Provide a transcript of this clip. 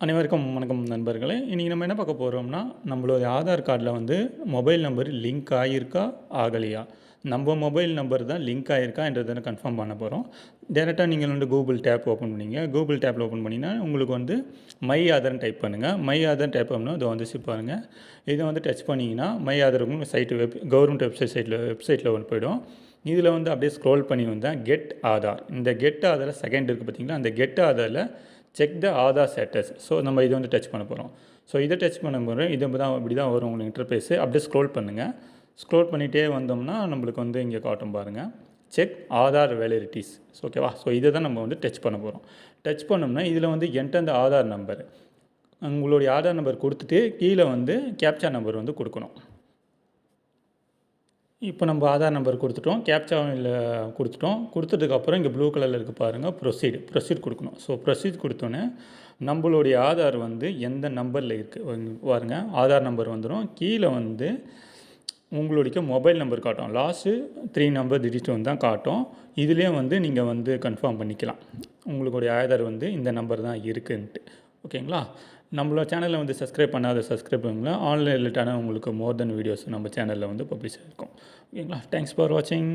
அனைவருக்கும் வணக்கம் நண்பர்களே. இன்றைக்கி நம்ம என்ன பார்க்க போகிறோம்னா, நம்மளுடைய ஆதார் கார்டில் வந்து மொபைல் நம்பர் லிங்க் ஆகியிருக்கா ஆகலையா, நம்ம மொபைல் நம்பர் தான் லிங்க் ஆகியிருக்கான்றதை கன்ஃபார்ம் பண்ண போகிறோம். டேரெக்டாக நீங்கள் வந்து கூகுள் டேப் ஓப்பன் பண்ணிங்க. கூகுள் டேப்பில் ஓப்பன் பண்ணிங்கன்னா உங்களுக்கு வந்து மை ஆதார்னு டைப் பண்ணுங்கள். மை ஆதார் டைப் பண்ணணும். இதை வந்து பாருங்கள். இதை வந்து டச் பண்ணிங்கன்னா மை ஆதார் சைட்டு கவர்மெண்ட் வெப்சைட்டில் வந்து போய்டும். இதில் வந்து அப்படியே ஸ்க்ரோல் பண்ணி வந்தால் கெட் ஆதார், இந்த கெட் ஆதாரில் செகண்ட் இருக்குது பார்த்தீங்களா, அந்த கெட் ஆதாரில் check the Aadhaar status. So நம்ம இதை வந்து டச் பண்ண போகிறோம். ஸோ இதை டச் பண்ணும்போது இது தான் இப்படி தான் வரும் உங்களுக்கு இன்டர்ஃபேஸு. அப்படியே ஸ்க்ரோல் பண்ணுங்கள். ஸ்க்ரோல் பண்ணிகிட்டே வந்தோம்னா நம்மளுக்கு வந்து இங்கே காட்டும் பாருங்கள், செக் ஆதார் வேலிடிட்டிஸ். ஓகேவா? ஸோ இதை தான் நம்ம வந்து டச் பண்ண போகிறோம். டச் பண்ணோம்னா இதில் வந்து என்டர் அந்த ஆதார் நம்பர், உங்களுடைய ஆதார் நம்பர் கொடுத்துட்டு கீழே வந்து கேப்சா நம்பர் வந்து கொடுக்கணும். இப்போ நம்ம ஆதார் நம்பர் கொடுத்துட்டோம், கேப்சாவில் கொடுத்துட்டோம். கொடுத்ததுக்கப்புறம் இங்கே ப்ளூ கலரில் இருக்குது பாருங்கள், ப்ரொசீட் கொடுக்கணும். ஸோ ப்ரொசீட் கொடுத்தோன்னே நம்மளுடைய ஆதார் வந்து எந்த நம்பரில் இருக்குது பாருங்கள், ஆதார் நம்பர் வந்துடும். கீழே வந்து உங்களுடைய மொபைல் நம்பர் காட்டும். லாஸ்ட்டு 3 நம்பர் டிஜிட் வந்து தான் காட்டும். இதுலேயே வந்து நீங்கள் வந்து கன்ஃபார்ம் பண்ணிக்கலாம் உங்களுடைய ஆதார் வந்து இந்த நம்பர் தான் இருக்குன்ட்டு. ஓகேங்களா? நம்மளோட சேனலில் வந்து சப்ஸ்கிரைப் பண்ணாத சப்ஸ்கிரைப் பண்ணுங்கள். ஆன்லைன் ரிலேட்டான உங்களுக்கு மோர் தென் வீடியோஸ் நம்ம சேனலில் வந்து பப்ளிஷ் ஆகிருக்கும். ஓகேங்களா? தேங்க்ஸ் ஃபார் வாட்சிங்.